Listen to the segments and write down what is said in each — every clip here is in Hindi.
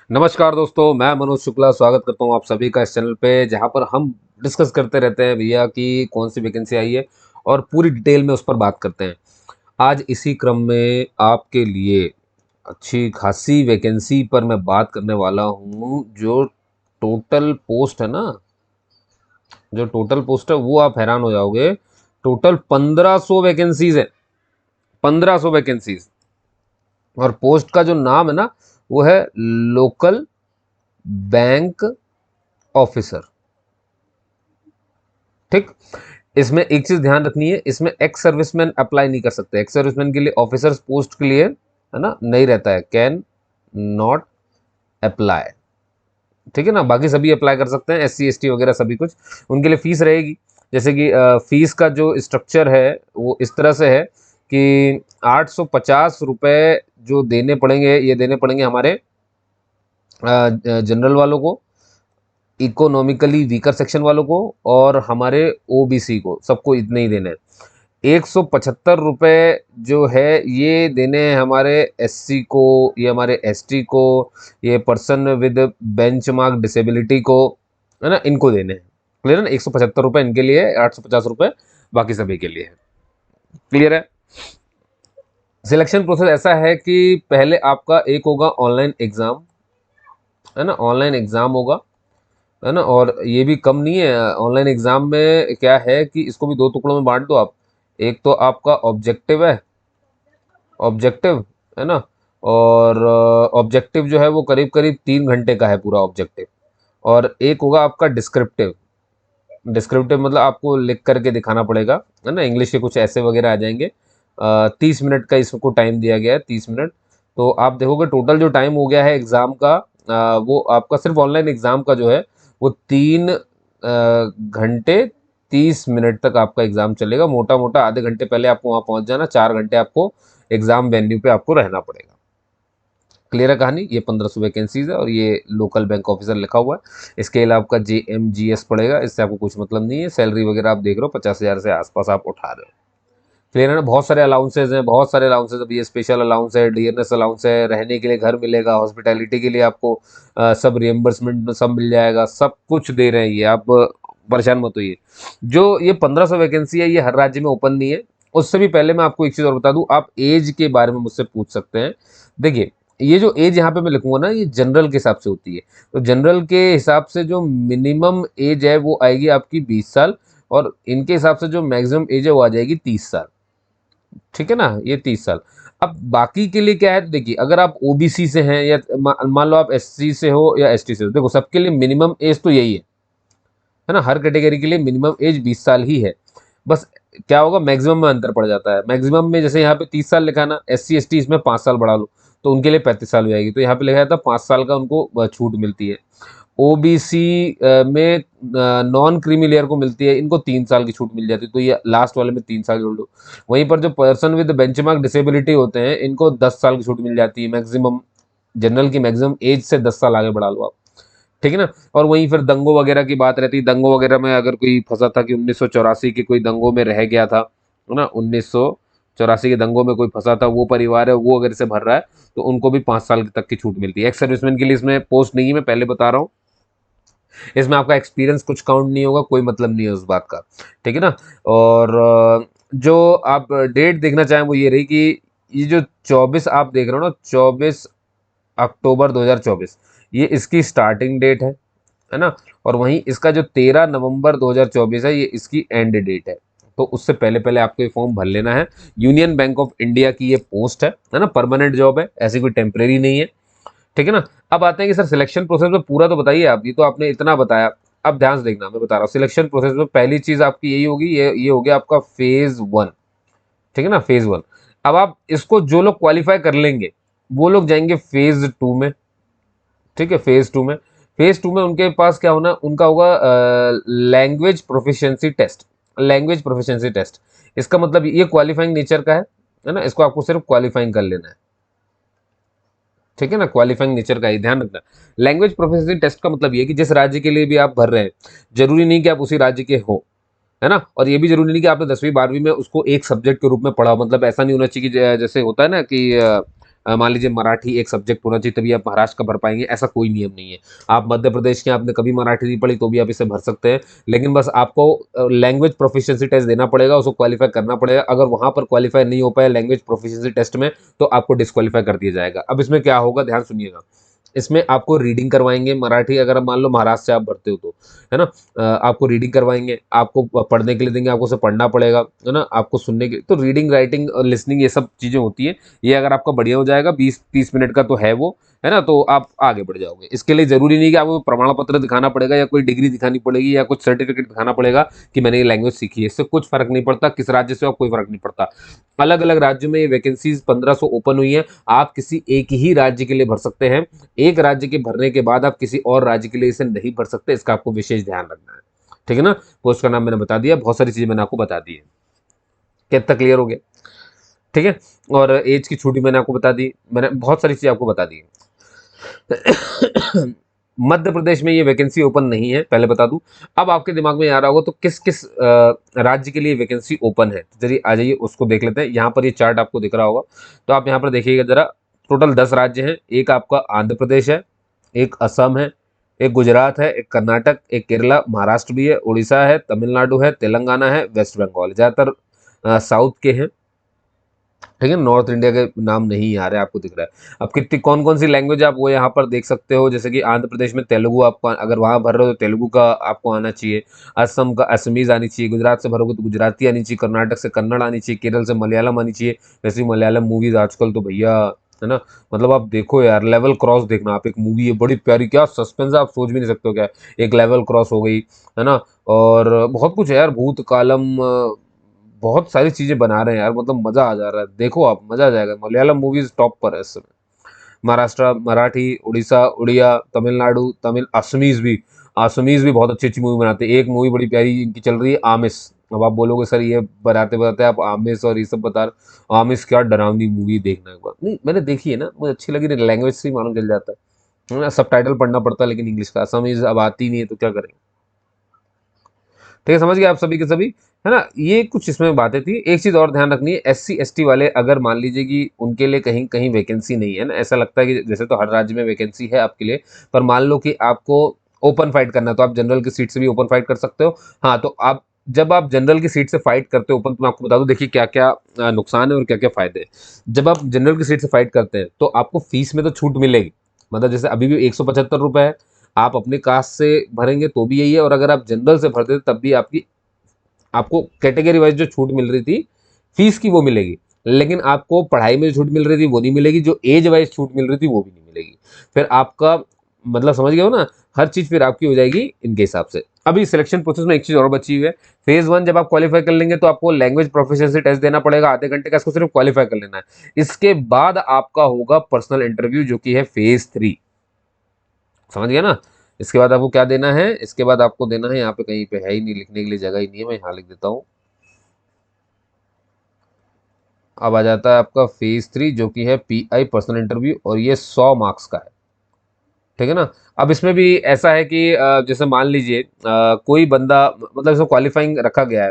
नमस्कार दोस्तों, मैं मनोज शुक्ला स्वागत करता हूं आप सभी का इस चैनल पे, जहां पर हम डिस्कस करते रहते हैं भैया कि कौन सी वैकेंसी आई है और पूरी डिटेल में उस पर बात करते हैं। आज इसी क्रम में आपके लिए अच्छी खासी वैकेंसी पर मैं बात करने वाला हूं। जो टोटल पोस्ट है ना, जो टोटल पोस्ट है वो आप हैरान हो जाओगे। टोटल 1500 वैकेंसीज है, 1500 वैकेंसीज। और पोस्ट का जो नाम है ना, वो है लोकल बैंक ऑफिसर। ठीक। इसमें एक चीज ध्यान रखनी है, इसमें एक्स सर्विसमैन अप्लाई नहीं कर सकते। एक्स सर्विसमैन के लिए ऑफिसर्स पोस्ट के लिए है ना, नहीं रहता है, कैन नॉट अप्लाई। ठीक है ना, बाकी सभी अप्लाई कर सकते हैं, एससी एसटी वगैरह सभी कुछ। उनके लिए फीस रहेगी, जैसे कि फीस का जो स्ट्रक्चर है वो इस तरह से है कि 850 रुपये जो देने पड़ेंगे, ये देने पड़ेंगे हमारे जनरल वालों को, इकोनॉमिकली वीकर सेक्शन वालों को, और हमारे ओबीसी को, सबको इतने ही देने हैं। 175 रुपये जो है ये देने हैं हमारे एससी को, ये हमारे एसटी को, ये पर्सन विद बेंचमार्क डिसेबिलिटी को, है ना, इनको देने हैं। क्लियर है ना, 175 रुपये इनके लिए, 850 रुपये बाकी सभी के लिए है। क्लियर है। सिलेक्शन प्रोसेस ऐसा है कि पहले आपका एक होगा ऑनलाइन एग्जाम, है ना, ऑनलाइन एग्जाम होगा, है ना। और ये भी कम नहीं है, ऑनलाइन एग्जाम में क्या है कि इसको भी दो टुकड़ों में बांट दो आप। एक तो आपका ऑब्जेक्टिव है, ऑब्जेक्टिव, है ना। और ऑब्जेक्टिव जो है वो करीब करीब 3 घंटे का है पूरा ऑब्जेक्टिव। और एक होगा आपका डिस्क्रिप्टिव। डिस्क्रिप्टिव मतलब आपको लिख करके दिखाना पड़ेगा, है ना, इंग्लिश के कुछ ऐसे वगैरह आ जाएंगे। 30 मिनट का इसको टाइम दिया गया है, 30 मिनट। तो आप देखोगे टोटल जो टाइम हो गया है एग्ज़ाम का, वो आपका सिर्फ ऑनलाइन एग्ज़ाम का जो है वो 3 घंटे 30 मिनट तक आपका एग्ज़ाम चलेगा। मोटा मोटा आधे घंटे पहले आपको वहाँ पहुँच जाना, 4 घंटे आपको एग्ज़ाम वेन्यू पे आपको रहना पड़ेगा। क्लियर है कहानी। ये 1500 वैकेंसीज है और ये लोकल बैंक ऑफिसर लिखा हुआ है। इसके अलावा आपका JMGS पड़ेगा, इससे आपको कुछ मतलब नहीं है। सैलरी वगैरह आप देख रहे हो 50,000 से आसपास आप उठा रहे हो। क्लियर है ना। बहुत सारे अलाउंसेज हैं, बहुत सारे अलाउंसेज। अब ये स्पेशल अलाउंस है, डियरनेस अलाउंस है, रहने के लिए घर मिलेगा, हॉस्पिटैलिटी के लिए आपको सब रिएम्बर्समेंट सब मिल जाएगा, सब कुछ दे रहे हैं ये। आप परेशान मत होइए। जो ये 1500 वैकेंसी है ये हर राज्य में ओपन नहीं है। उससे भी पहले मैं आपको एक चीज़ और बता दूं, आप एज के बारे में मुझसे पूछ सकते हैं। देखिए, ये जो एज यहाँ पे मैं लिखूंगा ना, ये जनरल के हिसाब से होती है। तो जनरल के हिसाब से जो मिनिमम एज है वो आएगी आपकी 20 साल, और इनके हिसाब से जो मैक्सिमम एज है वो आ जाएगी 30 साल। ठीक है ना, ये 30 साल। अब बाकी के लिए क्या है, तो देखिए, अगर आप ओबीसी से हैं या मान लो आप एससी से हो या एसटी से हो, देखो सबके लिए मिनिमम एज तो यही है ना। हर कैटेगरी के लिए मिनिमम एज 20 साल ही है। बस क्या होगा, मैक्सिमम में अंतर पड़ जाता है। मैक्सिमम में जैसे यहाँ पे 30 साल लिखा है ना, SC ST इसमें 5 साल बढ़ा लो तो उनके लिए 35 साल हो जाएगी। तो यहाँ पे लिखा था 5 साल का उनको छूट मिलती है। ओबीसी में नॉन क्रीमी लेयर को मिलती है, इनको 3 साल की छूट मिल जाती है। तो ये लास्ट वाले में 3 साल जोड़ लो। वहीं पर जो पर्सन विद बेंचमार्क डिसेबिलिटी होते हैं, इनको 10 साल की छूट मिल जाती है मैक्सिमम। जनरल की मैक्सिमम एज से 10 साल आगे बढ़ा लो आप। ठीक है ना। और वहीं फिर दंगों वगैरह की बात रहती है। दंगों वगैरह में अगर कोई फंसा था कि 1984 के कोई दंगों में रह गया था, है ना, 1984 के दंगों में कोई फंसा था, वो परिवार है, वो अगर इसे भर रहा है तो उनको भी 5 साल तक की छूट मिलती है। एक्स सर्विसमैन के लिए इसमें पोस्ट नहीं है, मैं पहले बता रहा हूँ। इसमें आपका एक्सपीरियंस कुछ काउंट नहीं होगा, कोई मतलब नहीं है उस बात का। ठीक है ना। और जो आप डेट देखना चाहें वो ये रही कि ये जो 24 आप देख रहे हो ना, 24 अक्टूबर 2024, ये इसकी स्टार्टिंग डेट है ना। और वहीं इसका जो 13 नवंबर 2024 है, ये इसकी एंड डेट है। तो उससे पहले पहले आपको ये फॉर्म भर लेना है। यूनियन बैंक ऑफ इंडिया की ये पोस्ट है ना, परमानेंट जॉब है, ऐसी कोई टेम्परेरी नहीं है। ठीक है ना। अब आते हैं कि सर सिलेक्शन प्रोसेस में पूरा तो बताइए आप, ये तो आपने इतना बताया। अब ध्यान से देखना, मैं बता रहा हूँ सिलेक्शन प्रोसेस में पहली चीज आपकी यही होगी, ये हो गया आपका फेज 1। ठीक है ना, फेज 1। अब आप इसको जो लोग क्वालिफाई कर लेंगे वो लोग जाएंगे फेज 2 में। ठीक है, फेज 2 में, फेज 2 में उनके पास क्या होना, उनका होगा language proficiency test. Language proficiency test, इसका मतलब ये क्वालिफाइंग नेचर का है ना, इसको आपको सिर्फ क्वालिफाइंग कर लेना है। ठीक है ना, क्वालिफाइंग नेचर का ही ध्यान रखना। लैंग्वेज प्रोफिशिएंसी टेस्ट का मतलब ये है कि जिस राज्य के लिए भी आप भर रहे हैं, जरूरी नहीं कि आप उसी राज्य के हो, है ना। और ये भी जरूरी नहीं कि आपने 10वीं 12वीं में उसको एक सब्जेक्ट के रूप में पढ़ा हो। मतलब ऐसा नहीं होना चाहिए कि जैसे होता है ना कि मान लीजिए मराठी एक सब्जेक्ट होना चाहिए तभी आप महाराष्ट्र का भर पाएंगे, ऐसा कोई नियम नहीं है। आप मध्य प्रदेश के, आपने कभी मराठी नहीं पढ़ी तो भी आप इसे भर सकते हैं, लेकिन बस आपको लैंग्वेज प्रोफिशिएंसी टेस्ट देना पड़ेगा, उसको क्वालिफाई करना पड़ेगा। अगर वहां पर क्वालिफाई नहीं हो पाए लैंग्वेज प्रोफिशिएंसी टेस्ट में तो आपको डिस्क्वालीफाई कर दिया जाएगा। अब इसमें क्या होगा, ध्यान सुनिएगा। इसमें आपको रीडिंग करवाएंगे मराठी, अगर मान लो महाराष्ट्र से आप भरते हो तो, है ना। आपको रीडिंग करवाएंगे, आपको पढ़ने के लिए देंगे, आपको उसे पढ़ना पड़ेगा, है ना। आपको सुनने के तो रीडिंग, राइटिंग और लिसनिंग ये सब चीजें होती है। ये अगर आपका बढ़िया हो जाएगा 20-30 मिनट का तो है वो, है ना, तो आप आगे बढ़ जाओगे। इसके लिए जरूरी नहीं कि आपको प्रमाण पत्र दिखाना पड़ेगा या कोई डिग्री दिखानी पड़ेगी या कुछ सर्टिफिकेट दिखाना पड़ेगा कि मैंने ये लैंग्वेज सीखी है। इससे कुछ फर्क नहीं पड़ता, किस राज्य से हो कोई फर्क नहीं पड़ता। अलग अलग राज्यों में ये वैकेंसीज 1500 ओपन हुई है। आप किसी एक ही राज्य के लिए भर सकते हैं। एक राज्य के भरने के बाद आप किसी और राज्य के लिए इसे नहीं भर सकते, इसका आपको विशेष ध्यान रखना है। ठीक है ना। पोस्ट का नाम मैंने बता दिया, बहुत सारी चीजें मैंने आपको बता दी है। कितना क्लियर हो गया? ठीक है। और एज की छूट मैंने आपको बता दी, मैंने बहुत सारी चीजें आपको बता दी है। मध्य प्रदेश में ये वैकेंसी ओपन नहीं है, पहले बता दूं। अब आपके दिमाग में आ रहा होगा तो किस किस राज्य के लिए वैकेंसी ओपन है, तो चलिए आ जाइए उसको देख लेते हैं। यहाँ पर ये चार्ट आपको दिख रहा होगा, तो आप यहाँ पर देखिएगा जरा। टोटल 10 राज्य हैं। एक आपका आंध्र प्रदेश है, एक असम है, एक गुजरात है, एक कर्नाटक, एक केरला, महाराष्ट्र भी है, उड़ीसा है, तमिलनाडु है, तेलंगाना है, वेस्ट बंगाल। ज़्यादातर साउथ के हैं। ठीक है, नॉर्थ इंडिया के नाम नहीं आ रहे, आपको दिख रहा है। अब कितनी कौन कौन सी लैंग्वेज आप वो यहाँ पर देख सकते हो, जैसे कि आंध्र प्रदेश में तेलुगु, आपको अगर वहाँ भर रहे हो तो तेलुगु का आपको आना चाहिए। असम का असमीज आनी चाहिए, गुजरात से भरोगे तो गुजराती आनी चाहिए, कर्नाटक से कन्नड़ आनी चाहिए, केरल से मलयालम आनी चाहिए। वैसे ही मलयालम मूवीज आजकल तो भैया, है ना, मतलब आप देखो यार, लेवल क्रॉस देखना आप, एक मूवी है बड़ी प्यारी, क्या सस्पेंस है, आप सोच भी नहीं सकते हो क्या। एक लेवल क्रॉस हो गई, है ना। और बहुत कुछ है यार, भूत कालम, बहुत सारी चीजें बना रहे हैं यार, मतलब मजा आ जा रहा है। देखो आप, मजा आ जाएगा। मलयालम मूवीज टॉप पर है इस समय। महाराष्ट्र, मराठी, उड़ीसा, उड़िया, तमिलनाडु, तमिल, असमीज भी बहुत अच्छी अच्छी मूवी बनाते हैं। एक मूवी बड़ी प्यारी इनकी चल रही है, आमिस। अब आप बोलोगे सर ये बनाते बताते आप आमिस और ये सब बता रहे हो। आमिस क्या डरावनी मूवी, देखना एक बार। नहीं, मैंने देखी है ना, मुझे अच्छी लगी, लैंग्वेज से ही मालूम चल जाता है ना। सब टाइटल पढ़ना पड़ता है लेकिन इंग्लिश का, असमीज अब आती नहीं है तो क्या करें। ठीक है, समझ गए आप सभी के सभी, है ना। ये कुछ इसमें बातें थी। एक चीज और ध्यान रखनी है, SC ST वाले अगर मान लीजिए कि उनके लिए कहीं कहीं वैकेंसी नहीं है ना, ऐसा लगता है कि जैसे तो हर राज्य में वैकेंसी है आपके लिए, पर मान लो कि आपको ओपन फाइट करना है तो आप जनरल की सीट से भी ओपन फाइट कर सकते हो। हाँ, तो आप जब आप जनरल की सीट से फाइट करते हो ओपन, तो मैं आपको बता दूं, देखिए क्या क्या नुकसान है और क्या क्या फायदे हैं। जब आप जनरल की सीट से फाइट करते हैं तो आपको फीस में तो छूट मिलेगी, मतलब जैसे अभी भी 175 रुपए है, आप अपने कास्ट से भरेंगे तो भी यही है, और अगर आप जनरल से भरते तब भी आपकी, आपको कैटेगरी वाइज जो छूट मिल रही थी फीस की वो मिलेगी, लेकिन आपको पढ़ाई में जो छूट मिल रही थी वो नहीं मिलेगी, जो एज वाइज छूट मिल रही थी वो भी नहीं मिलेगी। फिर आपका मतलब समझ गए हो ना, हर चीज फिर आपकी हो जाएगी इनके हिसाब से। अभी सिलेक्शन प्रोसेस में एक चीज और बची हुई है। फेज 1 जब आप क्वालिफाई कर लेंगे तो आपको लैंग्वेज प्रोफिशिएंसी टेस्ट देना पड़ेगा, आधे घंटे का, इसको सिर्फ क्वालिफाई कर लेना है। इसके बाद आपका होगा पर्सनल इंटरव्यू, जो कि है फेज 3। समझ गया ना। इसके बाद आपको क्या देना है, इसके बाद आपको देना है, यहाँ पे कहीं पे है ही नहीं, लिखने के लिए जगह ही नहीं है, मैं यहाँ लिख देता हूँ। अब आ जाता है आपका फेज 3, जो कि है PI पर्सनल इंटरव्यू, और ये 100 मार्क्स का है। ठीक है ना। अब इसमें भी ऐसा है कि जैसे मान लीजिए कोई बंदा, मतलब इसमें क्वालिफाइंग रखा गया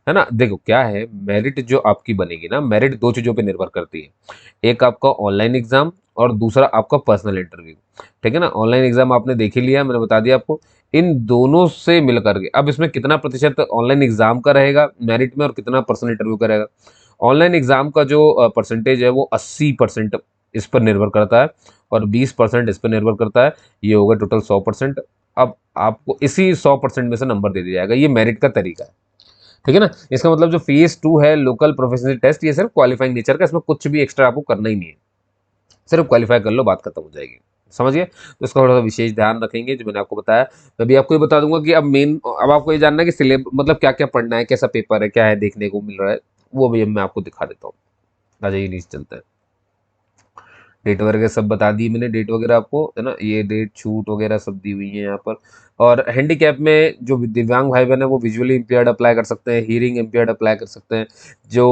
है ना। देखो क्या है, मेरिट जो आपकी बनेगी ना, मेरिट दो चीजों पे निर्भर करती है। एक आपका ऑनलाइन एग्जाम और दूसरा आपका पर्सनल इंटरव्यू। ठीक है ना। ऑनलाइन एग्जाम आपने देख ही लिया, मैंने बता दिया आपको। इन दोनों से मिल करके अब इसमें कितना प्रतिशत ऑनलाइन एग्जाम का रहेगा मेरिट में और कितना पर्सनल इंटरव्यू का रहेगा। ऑनलाइन एग्जाम का जो परसेंटेज है वो 80% इस पर निर्भर करता है, और 20% इस पर निर्भर करता है। ये होगा टोटल 100%। अब आपको इसी 100% में से नंबर दे दिया जाएगा, ये मेरिट का तरीका है। ठीक है ना। इसका मतलब जो फेज 2 है लोकल प्रोफेशनल टेस्ट, ये सिर्फ क्वालिफाइंग नेचर का, इसमें कुछ भी एक्स्ट्रा आपको करना ही नहीं है, सिर्फ क्वालिफाई कर लो, बात खत्म हो जाएगी। समझिए, तो इसका थोड़ा सा विशेष ध्यान रखेंगे जो मैंने आपको बताया। मैं भी आपको ये बता दूंगा कि अब आपको ये जानना है कि सिलेब मतलब क्या क्या पढ़ना है, कैसा पेपर है, क्या है देखने को मिल रहा है, वो भी अब मैं आपको दिखा देता हूँ। आ जाइए नीचे चलते हैं। डेट वगैरह सब बता दी मैंने, डेट वगैरह आपको, है ना, ये डेट छूट वगैरह सब दी हुई है यहाँ पर। और हैंडीकैप में जो दिव्यांग भाई बहन है वो विजुअली इम्पेयर्ड अप्लाई कर सकते हैं, हीयरिंग इम्पेयर्ड अप्लाई कर सकते हैं, जो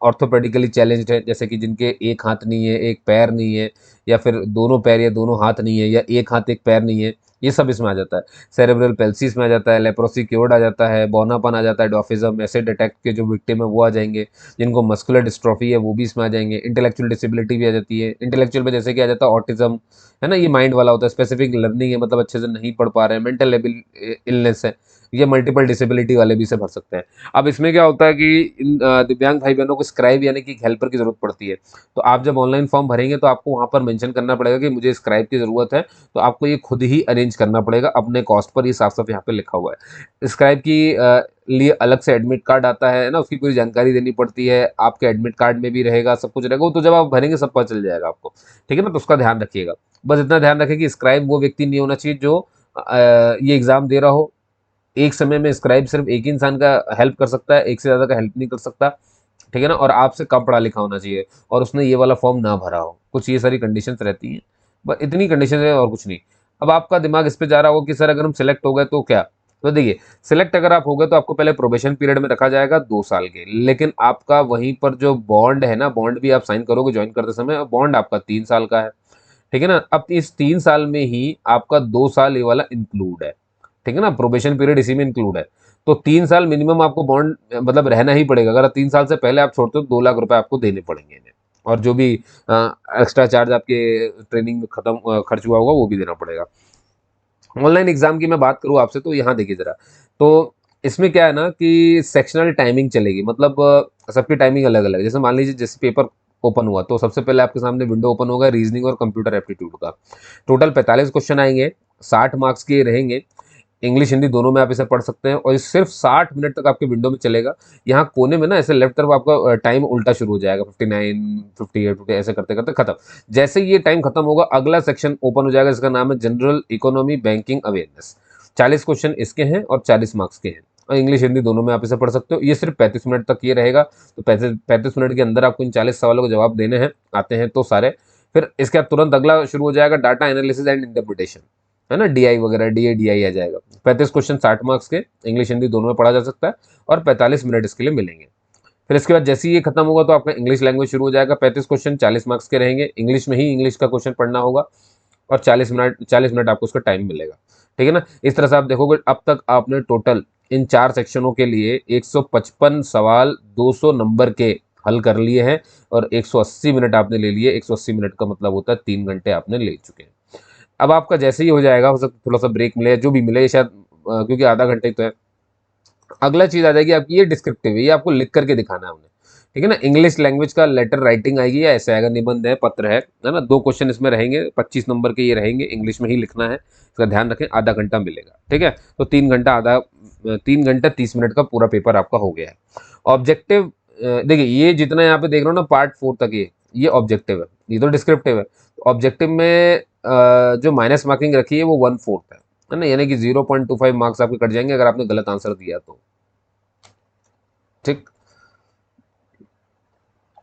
ऑर्थोपेडिकली चैलेंज्ड है, जैसे कि जिनके एक हाथ नहीं है, एक पैर नहीं है, या फिर दोनों पैर या दोनों हाथ नहीं है, या एक हाथ एक पैर नहीं है, ये सब इसमें आ जाता है। सेरेब्रल पेल्सी इसमें आ जाता है, लेप्रोसी क्योर्ड आ जाता है, बौनापन आ जाता है, डॉफिज्म, एसिड अटैक के जो विक्टिम है वो आ जाएंगे, जिनको मस्कुलर डिस्ट्रॉफी है वो भी इसमें आ जाएंगे, इंटेलेक्चुअल डिसेबिलिटी भी आ जाती है। इंटेलेक्चुअल में जैसे कि आ जाता है ऑटिज्म, है ना, ये माइंड वाला होता है, स्पेसिफिक लर्निंग है, मतलब अच्छे से नहीं पढ़ पा रहे हैं, मेंटल इलनेस है, ये मल्टीपल डिसेबिलिटी वाले भी इसे भर सकते हैं। अब इसमें क्या होता है कि इन दिव्यांग भाई बहनों को स्क्राइब यानी कि हेल्पर की जरूरत पड़ती है। तो आप जब ऑनलाइन फॉर्म भरेंगे तो आपको वहाँ पर मेंशन करना पड़ेगा कि मुझे स्क्राइब की ज़रूरत है, तो आपको ये खुद ही अरेंज करना पड़ेगा अपने कॉस्ट पर। ये साफ साफ यहाँ पे लिखा हुआ है। स्क्राइब की लिए अलग से एडमिट कार्ड आता है ना, उसकी पूरी जानकारी देनी पड़ती है, आपके एडमिट कार्ड में भी रहेगा, सब कुछ रहेगा, वो तो जब आप भरेंगे सब पता चल जाएगा आपको, ठीक है ना। तो उसका ध्यान रखिएगा, बस इतना ध्यान रखें कि स्क्राइब वो व्यक्ति नहीं होना चाहिए जो ये एग्जाम दे रहा हो। एक समय में स्क्राइब सिर्फ एक ही इंसान का हेल्प कर सकता है, एक से ज़्यादा का हेल्प नहीं कर सकता, ठीक है ना। और आपसे कम पढ़ा लिखा होना चाहिए और उसने ये वाला फॉर्म ना भरा हो, कुछ ये सारी कंडीशंस रहती हैं, बस इतनी कंडीशन है और कुछ नहीं। अब आपका दिमाग इस पे जा रहा होगा कि सर अगर हम सिलेक्ट हो गए तो क्या, तो देखिए, सिलेक्ट अगर आप हो गए तो आपको पहले प्रोबेशन पीरियड में रखा जाएगा 2 साल के, लेकिन आपका वहीं पर जो बॉन्ड है ना, बॉन्ड भी आप साइन करोगे ज्वाइन करते समय, बॉन्ड आपका 3 साल का है, ठीक है ना। अब इस 3 साल में ही आपका 2 साल ये वाला इंक्लूड है, ठीक है ना, प्रोबेशन पीरियड इसी में इंक्लूड है। तो 3 साल मिनिमम आपको बॉन्ड मतलब रहना ही पड़ेगा। अगर 3 साल से पहले आप छोड़ते हो 2 लाख रुपए आपको देने पड़ेंगे इन्हें, और जो भी एक्स्ट्रा चार्ज आपके ट्रेनिंग में खत्म खर्च हुआ होगा वो भी देना पड़ेगा। ऑनलाइन एग्जाम की मैं बात करूँ आपसे तो यहाँ देखिए जरा, तो इसमें क्या है ना कि सेक्शनल टाइमिंग चलेगी, मतलब सबकी टाइमिंग अलग अलग है। जैसे मान लीजिए जैसे पेपर ओपन हुआ तो सबसे पहले आपके सामने विंडो ओपन होगा रीजनिंग और कंप्यूटर एप्टीट्यूड का। टोटल 45 क्वेश्चन आएंगे, 60 मार्क्स के रहेंगे। इंग्लिश हिंदी दोनों में आप इसे पढ़ सकते हैं और ये सिर्फ 60 मिनट तक आपके विंडो में चलेगा। यहाँ कोने में ना ऐसे लेफ्ट तरफ आपका टाइम उल्टा शुरू हो जाएगा, 59, 58, 50 ऐसे करते करते खत्म। जैसे ही ये टाइम खत्म होगा अगला सेक्शन ओपन हो जाएगा, जिसका नाम है general economy banking awareness. 40 question इसके हैं और 40 मार्क्स के हैं, और इंग्लिश हिंदी दोनों में आप इसे पढ़ सकते हो। ये सिर्फ 35 मिनट तक ये रहेगा, तो 35 मिनट के अंदर आपको इन 40 सवालों के जवाब देने हैं, आते हैं तो सारे। फिर इसके बाद तुरंत अगला शुरू हो जाएगा डाटा एनालिसिस एंड इंटरप्रिटेशन, है ना, डीआई वगैरह, डीआई आ जाएगा। 35 क्वेश्चन 60 मार्क्स के, इंग्लिश हिंदी दोनों में पढ़ा जा सकता है, और 45 मिनट इसके लिए मिलेंगे। फिर इसके बाद जैसे ही ये खत्म होगा तो आपका इंग्लिश लैंग्वेज शुरू हो जाएगा। 35 क्वेश्चन 40 मार्क्स के रहेंगे, इंग्लिश में ही इंग्लिश का क्वेश्चन पढ़ना होगा, और 40 मिनट आपको उसका टाइम मिलेगा, ठीक है ना। इस तरह से आप देखोगे अब तक आपने टोटल इन 4 सेक्शनों के लिए 155 सवाल 200 नंबर के हल कर लिए हैं, और 180 मिनट आपने ले लिए। 180 मिनट का मतलब होता है 3 घंटे आपने ले चुके हैं। अब आपका जैसे ही हो जाएगा, हो सकता थोड़ा सा ब्रेक मिले, जो भी मिले शायद, क्योंकि आधा घंटे तो है। अगला चीज आ जाएगी आपकी, ये डिस्क्रिप्टिव है, ये आपको लिख करके दिखाना है उन्हें, ठीक है ना। इंग्लिश लैंग्वेज का लेटर राइटिंग आएगी या ऐसे आएगा, निबंध है, पत्र है ना। 2 क्वेश्चन इसमें रहेंगे, 25 नंबर के ये रहेंगे, इंग्लिश में ही लिखना है, इसका ध्यान रखें। आधा घंटा मिलेगा, ठीक है। तो 3 घंटा, 3 घंटा 30 मिनट का पूरा पेपर आपका हो गया है। ऑब्जेक्टिव देखिए, ये जितना यहाँ पे देख रहे हो ना पार्ट 4 तक, ये ऑब्जेक्टिव है, ये तो डिस्क्रिप्टिव है। ऑब्जेक्टिव में जो माइनस मार्किंग रखी है वो 1/4 है ना, यानी कि 0.25 मार्क्स आपके कट जाएंगे अगर आपने गलत आंसर दिया तो, ठीक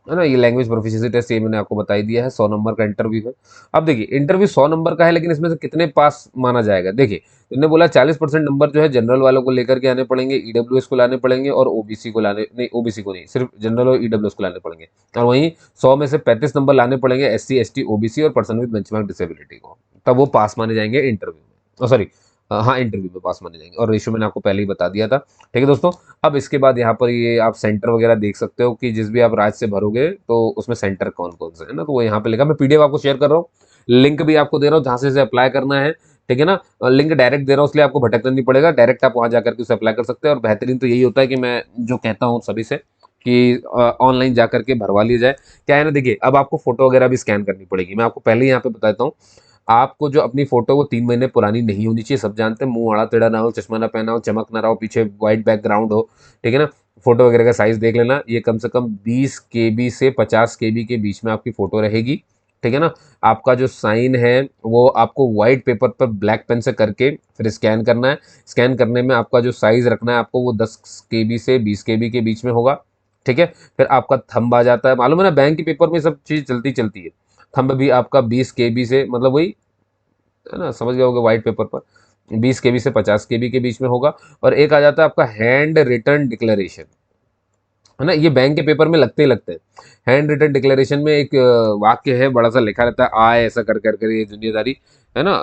है ना। ये लैंग्वेज प्रोफिशिएंसी टेस्ट ये मैंने आपको बता ही दिया है, 100 नंबर का इंटरव्यू है। अब देखिए, इंटरव्यू 100 नंबर का है, लेकिन इसमें से कितने पास माना जाएगा। देखिए, इन्होंने बोला 40% नंबर जो है जनरल वालों को लेकर के आने पड़ेंगे, ईडब्ल्यूएस को लाने पड़ेंगे, और ओबीसी को लाने नहीं, ओबीसी को नहीं, सिर्फ जनरल और ईडब्ल्यूएस को लाने पड़ेंगे। और वहीं 100 में से 35 नंबर लाने पड़ेंगे एससी, एसटी, ओबीसी और पर्सन विद बेंचमार्क डिसेबिलिटी को, तब वो पास माने जाएंगे इंटरव्यू में, सॉरी, हाँ, इंटरव्यू में पास माने जाएंगे। और रेशियो मैंने आपको पहले ही बता दिया था, ठीक है दोस्तों। अब इसके बाद यहाँ पर ये आप सेंटर वगैरह देख सकते हो कि जिस भी आप राज्य से भरोगे तो उसमें सेंटर कौन कौन से है ना, तो वो यहाँ पे लिखा। मैं पीडीएफ आपको शेयर कर रहा हूँ, लिंक भी आपको दे रहा हूँ जहाँ से इसे अप्लाई करना है, ठीक है ना। लिंक डायरेक्ट दे रहा हूँ इसलिए आपको भटकना नहीं पड़ेगा, डायरेक्ट आप वहाँ जाकर के उसे अप्लाई कर सकते हैं। और बेहतरीन तो यही होता है कि मैं जो कहता हूँ सभी से कि ऑनलाइन जा करके भरवा लिया जाए। क्या है ना, देखिए, अब आपको फोटो वगैरह भी स्कैन करनी पड़ेगी। मैं आपको पहले ही यहाँ पे बता देता हूँ, आपको जो अपनी फोटो वो 3 महीने पुरानी नहीं होनी चाहिए। सब जानते हैं, मुंह आड़ा टेढ़ा ना हो, चश्मा ना पहना हो, चमक ना रहा हो, पीछे व्हाइट बैकग्राउंड हो, ठीक है ना। फोटो वगैरह का साइज देख लेना, ये कम से कम 20 केबी से 50 केबी के बीच में आपकी फोटो रहेगी, ठीक है ना। आपका जो साइन है वो आपको व्हाइट पेपर पर ब्लैक पेन से करके फिर स्कैन करना है। स्कैन करने में आपका जो साइज रखना है आपको वो 10 केबी से 20 केबी के बीच में होगा, ठीक है। फिर आपका थंब आ जाता है, मालूम है ना, बैंक के पेपर में सब चीज़ चलती चलती है। थंब भी आपका 20 केबी से, मतलब वही है ना, समझ गए होगे, व्हाइट पेपर पर 20 केबी से 50 केबी के बीच में होगा। और एक आ जाता है आपका हैंड रिटर्न डिक्लेरेशन, है ना, ये बैंक के पेपर में लगते ही लगते हैं। हैंड रिटन डिक्लेरेशन में एक वाक्य है, बड़ा सा लिखा रहता है, आय ऐसा कर कर कर, ये दुनियादारी, है ना,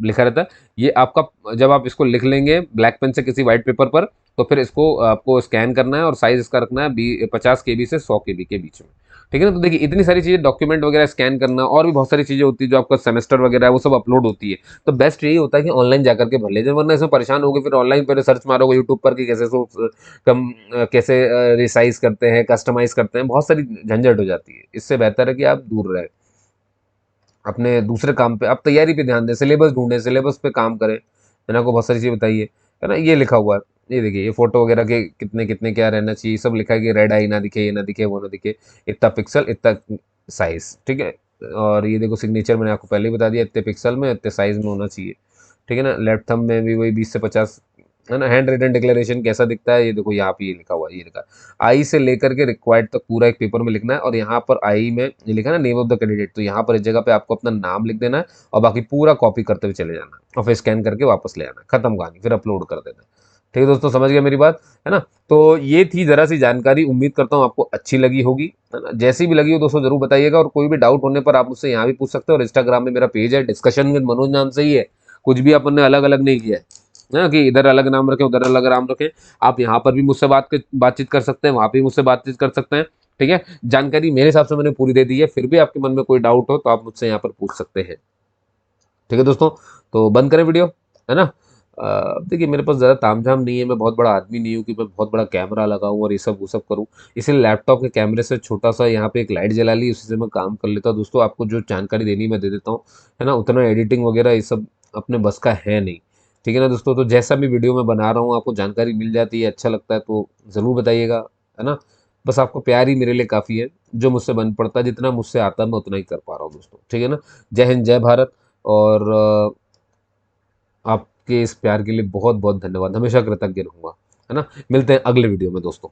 लिखा रहता है। ये आपका जब आप इसको लिख लेंगे ब्लैक पेन से किसी व्हाइट पेपर पर, तो फिर इसको आपको स्कैन करना है और साइज इसका रखना है 50 KB से 100 KB के बीच में। ठीक है ना। तो देखिए इतनी सारी चीज़ें, डॉक्यूमेंट वगैरह स्कैन करना, और भी बहुत सारी चीज़ें होती है जो आपका सेमेस्टर वगैरह है वो सब अपलोड होती है। तो बेस्ट यही होता है कि ऑनलाइन जाकर के भर लीजिए, वरना इसमें परेशान होगे फिर ऑनलाइन पर सर्च मारोगे यूट्यूब पर कि कैसे रिसाइज करते हैं, कस्टमाइज करते हैं, बहुत सारी झंझट हो जाती है। इससे बेहतर है कि आप दूर रहें, अपने दूसरे काम पे, आप तैयारी पे ध्यान दें, सिलेबस ढूंढें, सिलेबस पे काम करें। मैंने आपको बहुत सारी चीज़ बताई है ना। ये लिखा हुआ है, ये देखिए, ये फोटो वगैरह के कितने कितने क्या रहना चाहिए, सब लिखा है कि रेड आई ना दिखे, ये ना दिखे, वो ना दिखे, इतना पिक्सल, इतना साइज, ठीक है। और ये देखो सिग्नेचर मैंने आपको पहले ही बता दिया, इतने पिक्सल में इतने साइज में होना चाहिए। ठीक है ना। लेफ्ट थंब में भी वही 20 से 50, है ना। हैंड रिटन डिक्लेरेशन कैसा दिखता है, ये देखो यहाँ पे ये लिखा हुआ है, ये लिखा आई से लेकर के रिक्वायर्ड तक पूरा एक पेपर में लिखना है। और यहाँ पर आई में ये लिखा है ना नेम ऑफ द कैंडिडेट, तो यहाँ पर इस जगह पे आपको अपना नाम लिख देना है और बाकी पूरा कॉपी करते हुए चले जाना है और फिर स्कैन करके वापस ले आना है, खत्म कहानी, फिर अपलोड कर देना है। ठीक है दोस्तों, समझ गया मेरी बात, है ना। तो ये थी जरा सी जानकारी, उम्मीद करता हूँ आपको अच्छी लगी होगी, है ना। जैसी भी लगी हो दोस्तों जरूर बताइएगा, और कोई भी डाउट होने पर आप मुझसे यहाँ भी पूछ सकते हो। और इंस्टाग्राम में मेरा पेज है डिस्कशन विद मनोज नाम से ही है, कुछ भी अपन ने अलग अलग नहीं किया है ना, कि इधर अलग नाम रखें उधर अलग नाम रखें। आप यहाँ पर भी मुझसे बातचीत कर सकते हैं, वहाँ पे भी मुझसे बातचीत कर सकते हैं। ठीक है, जानकारी मेरे हिसाब से मैंने पूरी दे दी है, फिर भी आपके मन में कोई डाउट हो तो आप मुझसे यहाँ पर पूछ सकते हैं। ठीक है दोस्तों, तो बंद करें वीडियो, है ना। देखिए मेरे पास ज़्यादा तामझाम नहीं है, मैं बहुत बड़ा आदमी नहीं हूँ कि मैं बहुत बड़ा कैमरा लगाऊं और ये सब वो सब करूँ। इसलिए लैपटॉप के कैमरे से छोटा सा यहाँ पे एक लाइट जला ली, उसी से मैं काम कर लेता हूँ। दोस्तों आपको जो जानकारी देनी मैं दे देता हूँ, है ना। उतना एडिटिंग वगैरह ये सब अपने बस का है नहीं। ठीक है ना दोस्तों, तो जैसा भी वीडियो मैं बना रहा हूँ आपको जानकारी मिल जाती है, अच्छा लगता है तो ज़रूर बताइएगा, है ना। बस आपको प्यार ही मेरे लिए काफ़ी है, जो मुझसे बन पड़ता है, जितना मुझसे आता है मैं उतना ही कर पा रहा हूँ दोस्तों। ठीक है ना। जय हिंद, जय भारत। और आपके इस प्यार के लिए बहुत बहुत धन्यवाद, हमेशा कृतज्ञ रहूंगा, है ना। मिलते हैं अगले वीडियो में दोस्तों।